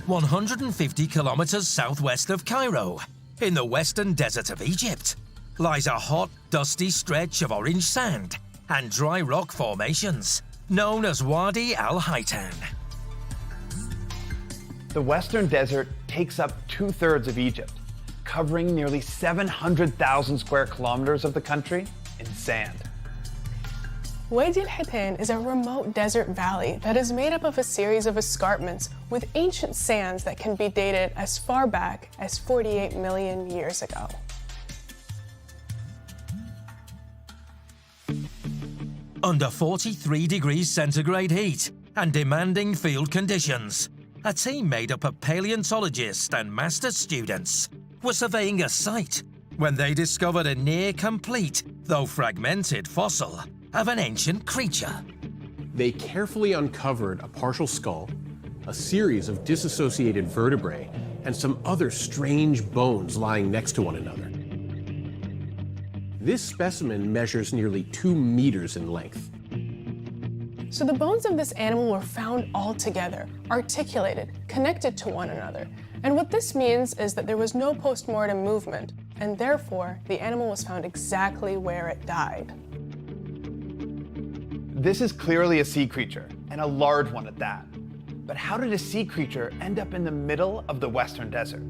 150 kilometers southwest of Cairo, in the western desert of Egypt, lies a hot, dusty stretch of orange sand and dry rock formations, known as Wadi al-Haytan. The western desert takes up 2/3 of Egypt, covering nearly 700,000 square kilometers of the country in sand. Wadi al-Haytan is a remote desert valley that is made up of a series of escarpments with ancient sands that can be dated as far back as 48 million years ago. Under 43 degrees centigrade heat and demanding field conditions, a team made up of paleontologists and master's students were surveying a site when they discovered a near-complete, though fragmented, fossil of an ancient creature. They carefully uncovered a partial skull, a series of disassociated vertebrae, and some other strange bones lying next to one another. This specimen measures nearly 2 meters in length. So the bones of this animal were found all together, articulated, connected to one another. And what this means is that there was no post-mortem movement, and therefore the animal was found exactly where it died. This is clearly a sea creature, and a large one at that. But how did a sea creature end up in the middle of the western desert?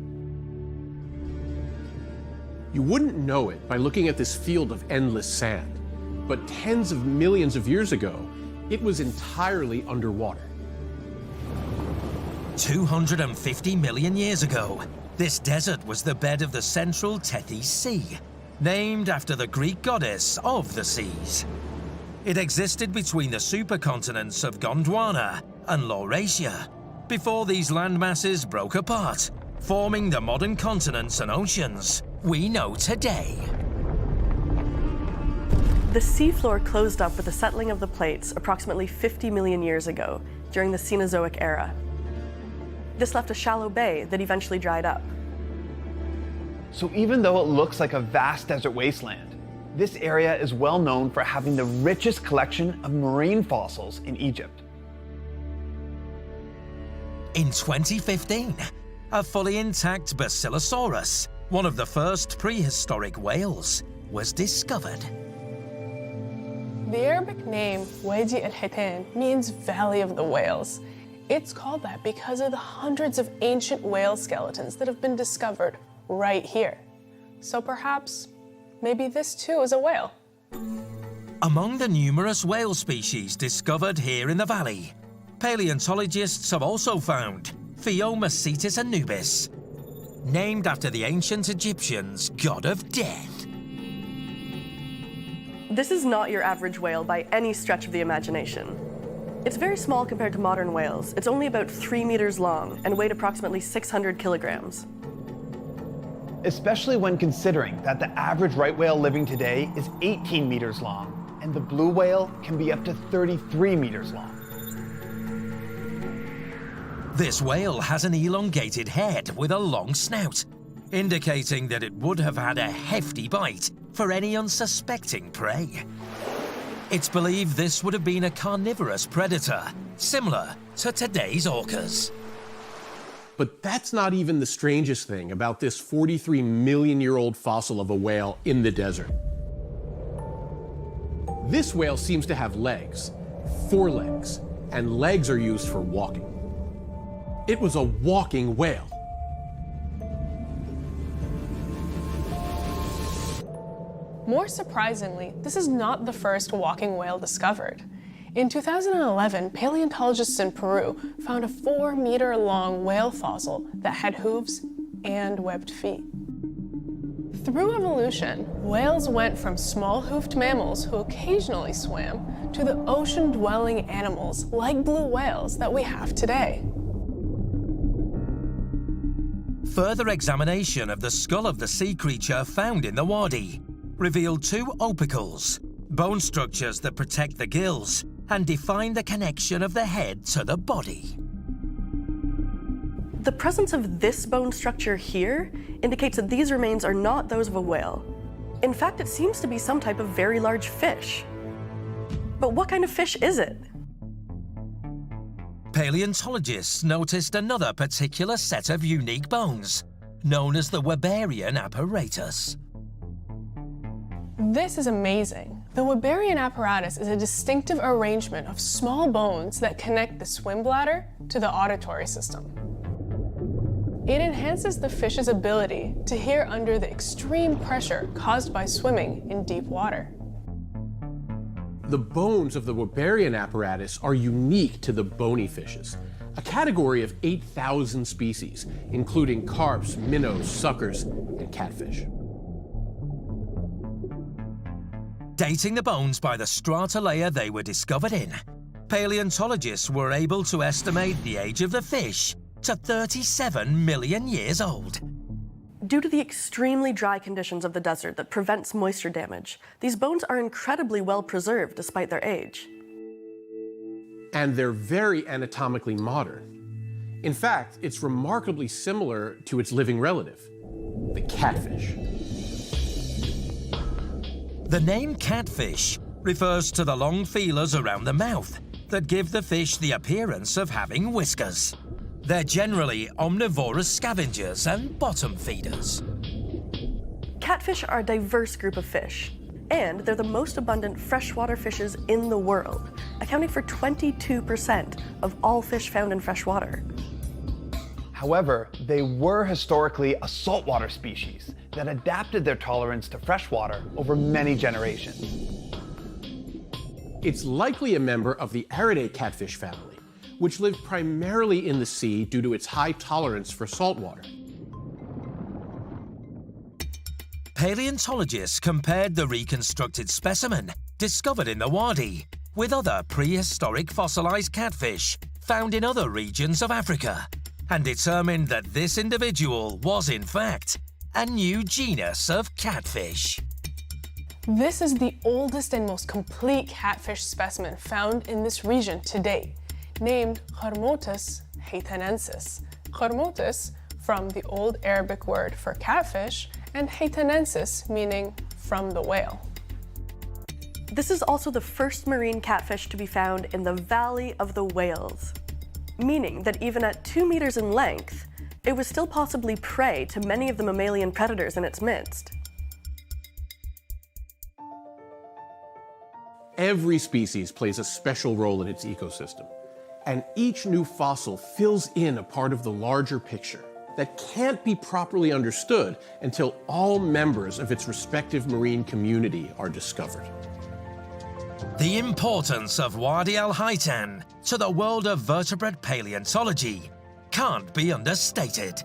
You wouldn't know it by looking at this field of endless sand, but tens of millions of years ago, it was entirely underwater. 250 million years ago, this desert was the bed of the central Tethys Sea, named after the Greek goddess of the seas. It existed between the supercontinents of Gondwana and Laurasia, before these landmasses broke apart, forming the modern continents and oceans we know today. The seafloor closed up with the settling of the plates approximately 50 million years ago, during the Cenozoic era. This left a shallow bay that eventually dried up. So even though it looks like a vast desert wasteland, this area is well known for having the richest collection of marine fossils in Egypt. In 2015, a fully intact Basilosaurus, one of the first prehistoric whales, was discovered. The Arabic name Wadi al-Haytan means Valley of the Whales. It's called that because of the hundreds of ancient whale skeletons that have been discovered right here. So perhaps, maybe this too is a whale. Among the numerous whale species discovered here in the valley, paleontologists have also found Phaeomycetes anubis, named after the ancient Egyptians' god of death. This is not your average whale by any stretch of the imagination. It's very small compared to modern whales. It's only about 3 meters long and weighed approximately 600 kilograms. Especially when considering that the average right whale living today is 18 meters long, and the blue whale can be up to 33 meters long. This whale has an elongated head with a long snout, indicating that it would have had a hefty bite for any unsuspecting prey. It's believed this would have been a carnivorous predator, similar to today's orcas. But that's not even the strangest thing about this 43 million-year-old fossil of a whale in the desert. This whale seems to have legs, 4 legs, and legs are used for walking. It was a walking whale. More surprisingly, this is not the first walking whale discovered. In 2011, paleontologists in Peru found a 4-meter-long whale fossil that had hooves and webbed feet. Through evolution, whales went from small-hoofed mammals who occasionally swam to the ocean-dwelling animals like blue whales that we have today. Further examination of the skull of the sea creature found in the wadi revealed 2 opicles, bone structures that protect the gills and define the connection of the head to the body. The presence of this bone structure here indicates that these remains are not those of a whale. In fact, it seems to be some type of very large fish. But what kind of fish is it? Paleontologists noticed another particular set of unique bones, known as the Weberian apparatus. This is amazing. The Weberian apparatus is a distinctive arrangement of small bones that connect the swim bladder to the auditory system. It enhances the fish's ability to hear under the extreme pressure caused by swimming in deep water. The bones of the Weberian apparatus are unique to the bony fishes, a category of 8,000 species, including carps, minnows, suckers, and catfish. Dating the bones by the strata layer they were discovered in, paleontologists were able to estimate the age of the fish to 37 million years old. Due to the extremely dry conditions of the desert that prevents moisture damage, these bones are incredibly well preserved despite their age. And they're very anatomically modern. In fact, it's remarkably similar to its living relative, the catfish. The name catfish refers to the long feelers around the mouth that give the fish the appearance of having whiskers. They're generally omnivorous scavengers and bottom feeders. Catfish are a diverse group of fish, and they're the most abundant freshwater fishes in the world, accounting for 22% of all fish found in freshwater. However, they were historically a saltwater species that adapted their tolerance to freshwater over many generations. It's likely a member of the Aridae catfish family, which lived primarily in the sea due to its high tolerance for saltwater. Paleontologists compared the reconstructed specimen discovered in the Wadi with other prehistoric fossilized catfish found in other regions of Africa and determined that this individual was, in fact, a new genus of catfish. This is the oldest and most complete catfish specimen found in this region to date, named Chormotus haitenensis. Chormotus from the Old Arabic word for catfish, and haitenensis meaning from the whale. This is also the first marine catfish to be found in the Valley of the Whales, meaning that even at 2 meters in length, it was still possibly prey to many of the mammalian predators in its midst. Every species plays a special role in its ecosystem, and each new fossil fills in a part of the larger picture that can't be properly understood until all members of its respective marine community are discovered. The importance of Wadi al-Haitan to the world of vertebrate paleontology can't be understated.